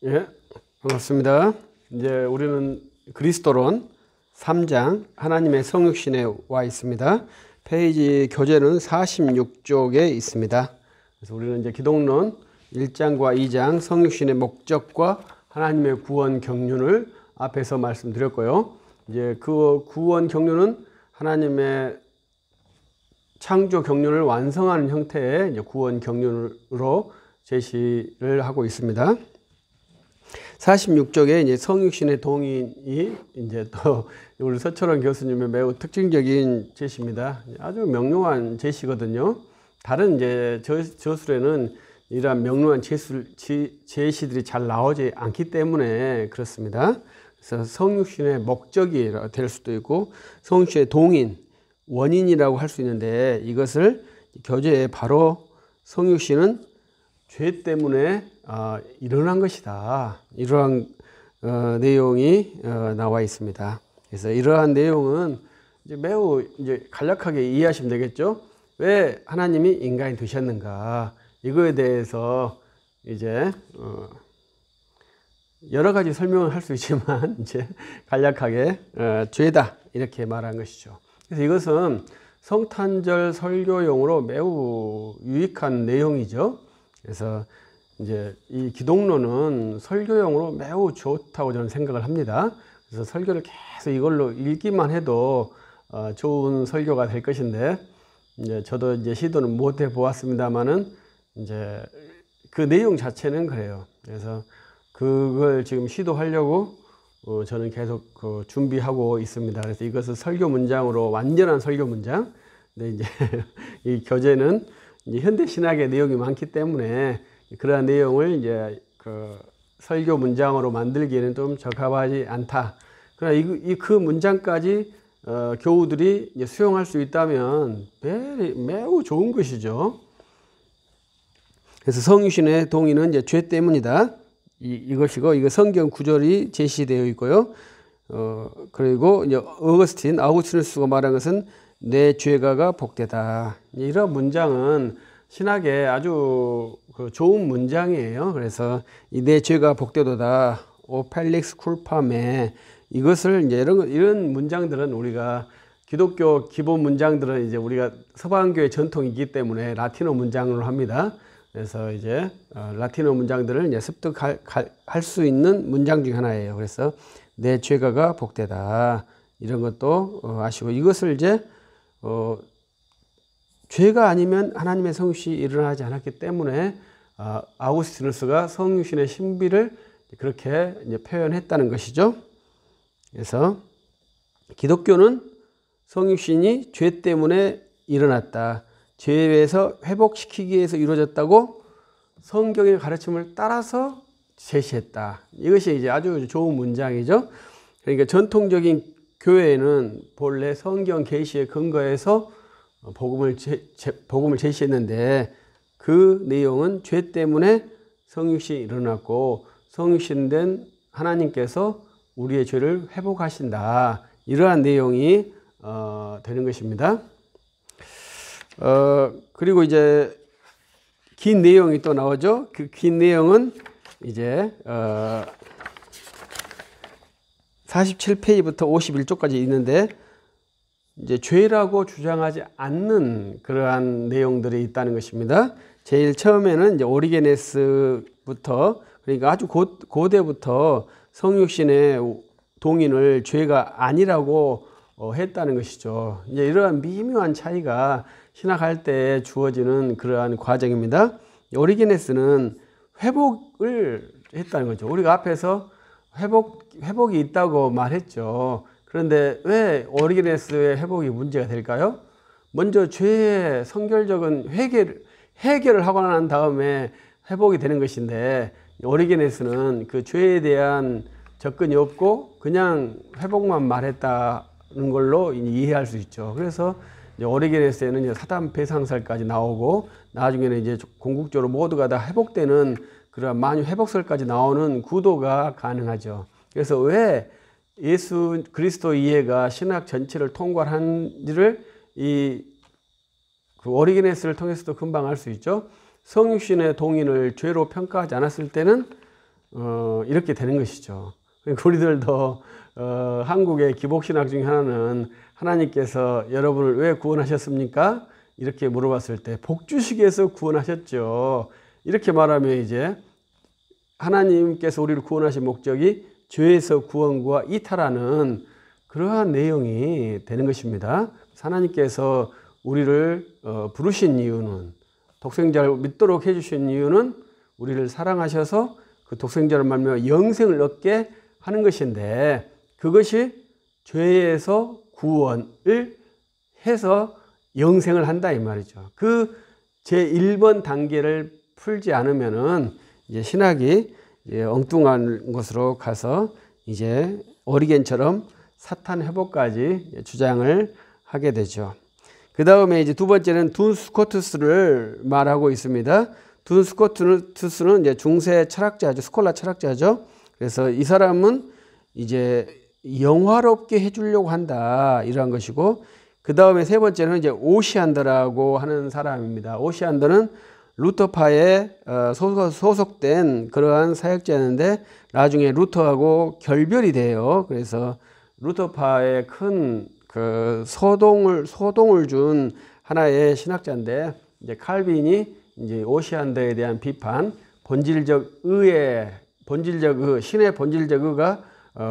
예, 반갑습니다. 이제 우리는 그리스도론 3장 하나님의 성육신에 와 있습니다. 페이지 교재는 46쪽에 있습니다. 그래서 우리는 이제 기독론 1장과 2장 성육신의 목적과 하나님의 구원 경륜을 앞에서 말씀드렸고요. 이제 그 구원 경륜은 하나님의 창조 경륜을 완성하는 형태의 이제 구원 경륜으로 제시를 하고 있습니다. 46쪽에 이제 성육신의 동인이 이제 또 우리 서철원 교수님의 매우 특징적인 제시입니다. 아주 명료한 제시거든요. 다른 이제 저술에는 이러한 명료한 제시들이 잘 나오지 않기 때문에 그렇습니다. 그래서 성육신의 목적이 될 수도 있고 성육신의 동인, 원인이라고 할 수 있는데 이것을 교재에 바로 성육신은 죄 때문에 일어난 것이다. 이러한 내용이 나와 있습니다. 그래서 이러한 내용은 이제 매우 이제 간략하게 이해하시면 되겠죠. 왜 하나님이 인간이 되셨는가? 이거에 대해서 이제 여러 가지 설명을 할 수 있지만 이제 간략하게 죄다 이렇게 말한 것이죠. 그래서 이것은 성탄절 설교용으로 매우 유익한 내용이죠. 그래서 이제 이 기독론은 설교용으로 매우 좋다고 저는 생각을 합니다. 그래서 설교를 계속 이걸로 읽기만 해도 좋은 설교가 될 것인데, 이제 저도 이제 시도는 못 해 보았습니다만은 이제 그 내용 자체는 그래요. 그래서 그걸 지금 시도하려고 저는 계속 준비하고 있습니다. 그래서 이것을 설교 문장으로 완전한 설교 문장. 근데 이제 이 교재는 이제 현대 신학의 내용이 많기 때문에 그러한 내용을 이제 설교 문장으로 만들기에는 좀 적합하지 않다. 그러나 그 문장까지 교우들이 이제 수용할 수 있다면 매우 좋은 것이죠. 그래서 성육신의 동의는 이제 죄 때문이다. 이것이고, 이거 성경 구절이 제시되어 있고요. 그리고 이제 아우구스티누스가 말한 것은 내 죄가가 복되다. 이런 문장은 신학에 아주 좋은 문장이에요. 그래서 이 내 죄가 복되도다. 오 펠릭스 쿨파메. 이것을 이제 이런 문장들은 우리가 기독교 기본 문장들은 이제 우리가 서방교의 전통이기 때문에 라틴어 문장으로 합니다. 그래서 이제 라틴어 문장들을 이제 습득할 수 있는 문장 중 하나예요. 그래서 내 죄가가 복되다. 이런 것도 아시고, 이것을 이제 죄가 아니면 하나님의 성육신이 일어나지 않았기 때문에 아우구스티누스가 성육신의 신비를 그렇게 이제 표현했다는 것이죠. 그래서 기독교는 성육신이 죄 때문에 일어났다. 죄에서 회복시키기 위해서 이루어졌다고 성경의 가르침을 따라서 제시했다. 이것이 이제 아주 좋은 문장이죠. 그러니까 전통적인 교회는 본래 성경 계시에 근거해서 복음을 제시했는데 그 내용은 죄 때문에 성육신이 일어났고 성육신된 하나님께서 우리의 죄를 회복하신다. 이러한 내용이 되는 것입니다. 그리고 이제 긴 내용이 또 나오죠. 그 긴 내용은 이제 47페이지부터 51쪽까지 있는데 이제 죄라고 주장하지 않는 그러한 내용들이 있다는 것입니다. 제일 처음에는 이제 오리게네스부터, 그러니까 아주 고대부터 성육신의 동인을 죄가 아니라고 했다는 것이죠. 이제 이러한 미묘한 차이가 신학할 때 주어지는 그러한 과정입니다. 오리게네스는 회복을 했다는 거죠. 우리가 앞에서 회복이 있다고 말했죠. 그런데 왜 오리게네스의 회복이 문제가 될까요? 먼저 죄의 성결적인 해결을 하고 난 다음에 회복이 되는 것인데, 오리게네스는 그 죄에 대한 접근이 없고 그냥 회복만 말했다는 걸로 이해할 수 있죠. 그래서 오리게네스에는 이제 사단 배상설까지 나오고 나중에는 이제 궁극적으로 모두가 다 회복되는 그런 만유 회복설까지 나오는 구도가 가능하죠. 그래서 왜 예수 그리스도 이해가 신학 전체를 통괄한지를 그 오리게네스를 통해서도 금방 알 수 있죠. 성육신의 동인을 죄로 평가하지 않았을 때는 이렇게 되는 것이죠. 우리들도 한국의 기복신학 중에 하나는 하나님께서 여러분을 왜 구원하셨습니까? 이렇게 물어봤을 때 복 주시기 위해서 구원하셨죠. 이렇게 말하면 이제 하나님께서 우리를 구원하신 목적이 죄에서 구원과 이탈하는 그러한 내용이 되는 것입니다. 하나님께서 우리를 부르신 이유는, 독생자를 믿도록 해주신 이유는 우리를 사랑하셔서 그 독생자를 말미암아 영생을 얻게 하는 것인데, 그것이 죄에서 구원을 해서 영생을 한다 이 말이죠. 그 제1번 단계를 풀지 않으면은 이제 신학이 이제 엉뚱한 곳으로 가서 이제 어리겐처럼 사탄 회복까지 주장을 하게 되죠. 그 다음에 이제 두 번째는 둔 스코투스를 말하고 있습니다. 둔 스코투스는 이제 중세 철학자죠. 스콜라 철학자죠. 그래서 이 사람은 이제 영화롭게 해주려고 한다, 이러한 것이고, 그 다음에 세 번째는 이제 오시안더라고 하는 사람입니다. 오시안더는 루터파에 소속된 그러한 사역자였는데 나중에 루터하고 결별이 돼요. 그래서 루터파에 큰 그 소동을 준 하나의 신학자인데, 이제 칼빈이 이제 오시안더에 대한 비판, 본질적 의, 신의 본질적 의가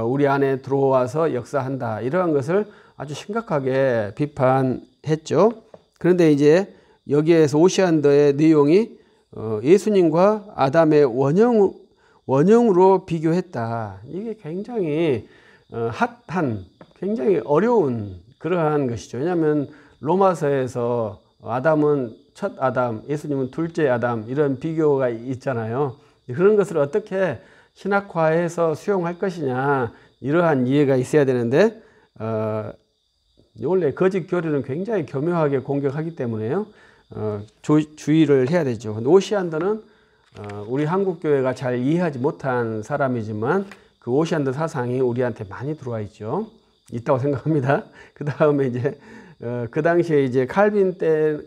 우리 안에 들어와서 역사한다, 이러한 것을 아주 심각하게 비판했죠. 그런데 이제 여기에서 오시안더의 내용이 예수님과 아담의 원형으로 비교했다. 이게 굉장히 핫한, 굉장히 어려운 그러한 것이죠. 왜냐하면 로마서에서 아담은 첫 아담, 예수님은 둘째 아담, 이런 비교가 있잖아요. 그런 것을 어떻게 신학화해서 수용할 것이냐, 이러한 이해가 있어야 되는데, 원래 거짓 교리는 굉장히 교묘하게 공격하기 때문에요. 주의를 해야 되죠. 근데 오시안더는 우리 한국교회가 잘 이해하지 못한 사람이지만 그 오시안더 사상이 우리한테 많이 들어와 있다고 생각합니다. 그 다음에 이제 그 당시에 이제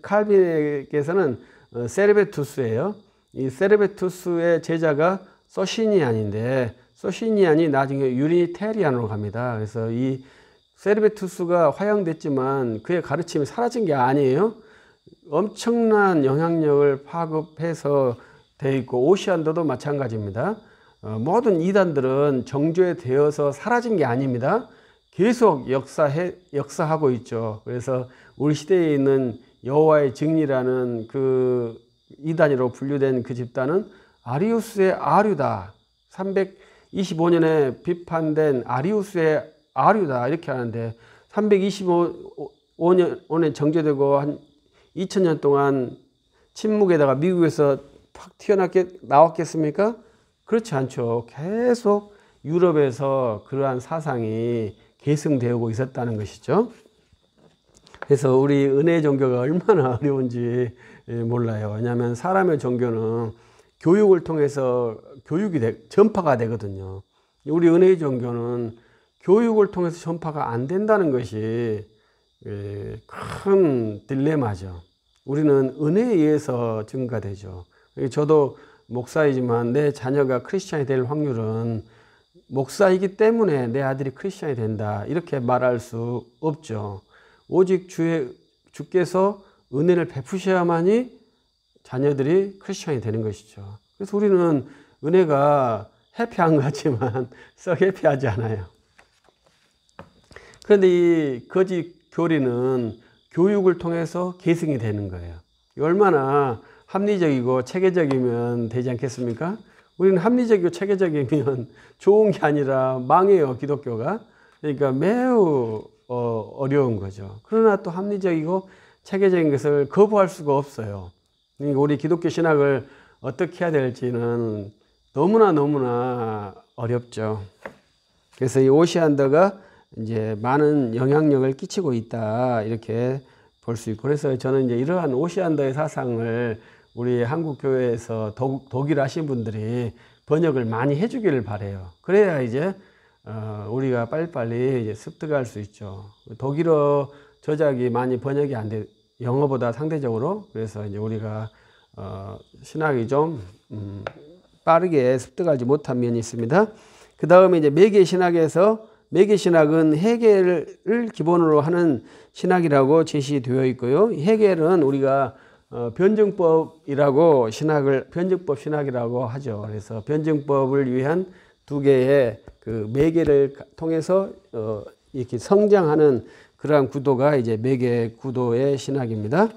칼빈에게서는 세르베투스예요. 이 세르베투스의 제자가 소시니안인데, 소시니안이 나중에 유니테리안으로 갑니다. 그래서 이 세르베투스가 화형됐지만 그의 가르침이 사라진 게 아니에요. 엄청난 영향력을 파급해서 되어 있고, 오시안더도 마찬가지입니다. 모든 이단들은 정죄되어서 사라진 게 아닙니다. 계속 역사하고 있죠. 그래서 우리 시대에 있는 여호와의 증인이라는 그 이단으로 분류된 그 집단은 아리우스의 아류다, 325년에 비판된 아리우스의 아류다, 이렇게 하는데 325년에 정죄되고 한 2000년 동안 침묵에다가 미국에서 팍 나왔겠습니까? 그렇지 않죠. 계속 유럽에서 그러한 사상이 계승되고 있었다는 것이죠. 그래서 우리 은혜 종교가 얼마나 어려운지 몰라요. 왜냐하면 사람의 종교는 교육을 통해서 전파가 되거든요. 우리 은혜의 종교는 교육을 통해서 전파가 안 된다는 것이 큰 딜레마죠. 우리는 은혜에 의해서 증가되죠. 저도 목사이지만 내 자녀가 크리스찬이 될 확률은 목사이기 때문에 내 아들이 크리스찬이 된다, 이렇게 말할 수 없죠. 오직 주께서 은혜를 베푸셔야만이 자녀들이 크리스찬이 되는 것이죠. 그래서 우리는 은혜가 해피한 것 같지만 썩 해피하지 않아요. 그런데 이 거짓 교리는 교육을 통해서 계승이 되는 거예요. 얼마나 합리적이고 체계적이면 되지 않겠습니까? 우리는 합리적이고 체계적이면 좋은 게 아니라 망해요, 기독교가. 그러니까 매우 어려운 거죠. 그러나 또 합리적이고 체계적인 것을 거부할 수가 없어요. 그러니까 우리 기독교 신학을 어떻게 해야 될지는 너무나 어렵죠. 그래서 이 오시안더가 이제 많은 영향력을 끼치고 있다, 이렇게 볼 수 있고, 그래서 저는 이제 이러한 오시안더의 사상을 우리 한국 교회에서 독일 하신 분들이 번역을 많이 해주기를 바래요. 그래야 이제 우리가 빨리빨리 이제 습득할 수 있죠. 독일어 저작이 많이 번역이 안 돼, 영어보다 상대적으로. 그래서 이제 우리가 신학이 좀 빠르게 습득하지 못한 면이 있습니다. 그 다음에 이제 매개 신학에서 매개 신학은 해겔을 기본으로 하는 신학이라고 제시되어 있고요. 해겔은 우리가 변증법이라고 변증법 신학이라고 하죠. 그래서 변증법을 위한 두 개의 그 매개를 통해서 이렇게 성장하는 그러한 구도가 이제 매개 구도의 신학입니다.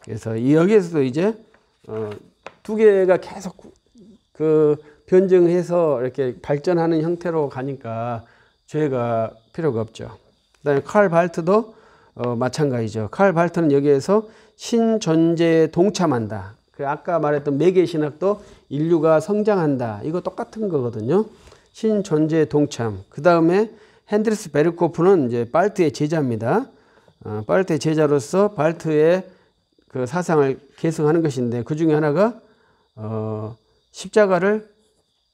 그래서 여기에서도 이제 두 개가 계속 그 변증해서 이렇게 발전하는 형태로 가니까 죄가 필요가 없죠. 그다음에 칼 발트도 마찬가지죠. 칼 발트는 여기에서 신존재에 동참한다. 그 아까 말했던 매개 신학도 인류가 성장한다. 이거 똑같은 거거든요. 신존재에 동참. 그 다음에 핸드리스 베르코프는 이제 발트의 제자입니다. 발트의 제자로서 발트의 그 사상을 계승하는 것인데 그 중에 하나가 십자가를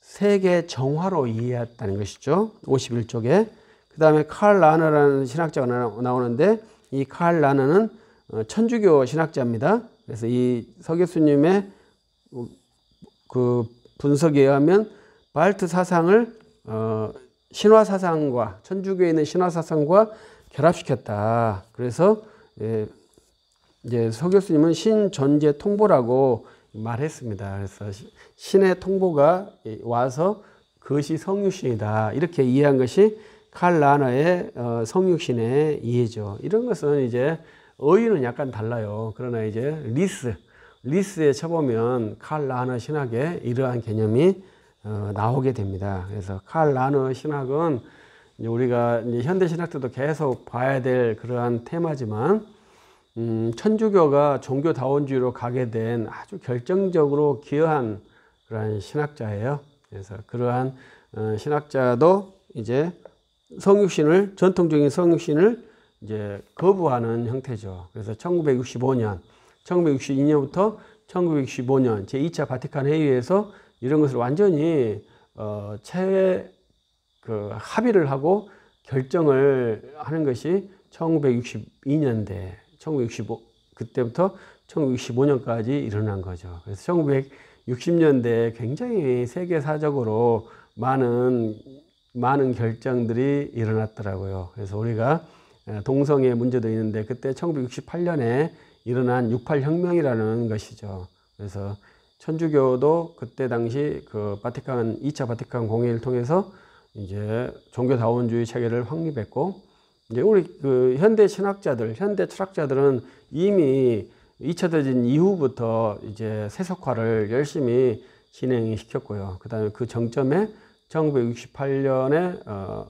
세계 정화로 이해했다는 것이죠. 51쪽에. 그 다음에 칼 라너라는 신학자가 나오는데 이 칼 라너는 천주교 신학자입니다. 그래서 이 서 교수님의 그 분석에 의하면 발트 사상을 신화 사상과 천주교에 있는 신화 사상과 결합시켰다. 그래서 이제 서 교수님은 신존재 통보라고 말했습니다. 그래서 신의 통보가 와서 그것이 성육신이다. 이렇게 이해한 것이 칼 라너의 성육신의 이해죠. 이런 것은 이제 어휘는 약간 달라요. 그러나 이제 리스에 쳐보면 칼 라너 신학에 이러한 개념이 나오게 됩니다. 그래서 칼 라너 신학은 이제 우리가 이제 현대 신학들도 계속 봐야 될 그러한 테마지만 천주교가 종교다원주의로 가게 된 아주 결정적으로 기여한 그러한 신학자예요. 그래서 그러한 신학자도 이제 전통적인 성육신을 이제 거부하는 형태죠. 그래서 1962년부터 1965년 제2차 바티칸 회의에서 이런 것을 완전히 합의를 하고 결정을 하는 것이 1962년대, 그때부터 1965년까지 일어난 거죠. 그래서 1960년대에 굉장히 세계사적으로 많은 결정들이 일어났더라고요. 그래서 우리가 동성애 문제도 있는데 그때 1968년에 일어난 68혁명이라는 것이죠. 그래서 천주교도 그때 당시 그 2차 바티칸 공회를 통해서 이제 종교다원주의 체계를 확립했고, 이제 우리 그 현대 철학자들은 이미 2차 대전 이후부터 이제 세속화를 열심히 진행시켰고요. 그 다음에 그 정점에 1968년에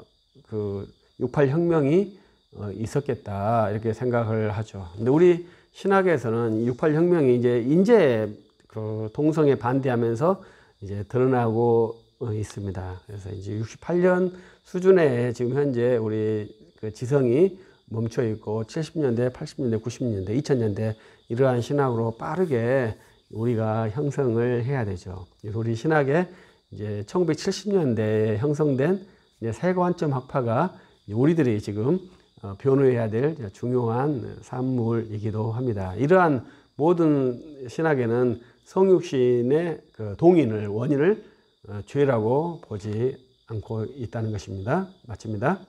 그 68혁명이 있었겠다 이렇게 생각을 하죠. 근데 우리 신학에서는 68혁명이 이제 그 동성애 반대하면서 이제 드러나고 있습니다. 그래서 이제 68년 수준에 지금 현재 우리 그 지성이 멈춰 있고 70년대, 80년대, 90년대, 2000년대 이러한 신학으로 빠르게 우리가 형성을 해야 되죠. 우리 신학에 이제 1970년대에 형성된 이제 세관점 학파가 우리들이 지금 변호해야 될 중요한 산물이기도 합니다. 이러한 모든 신학에는 성육신의 그 원인을 죄라고 보지 않고 있다는 것입니다. 마칩니다.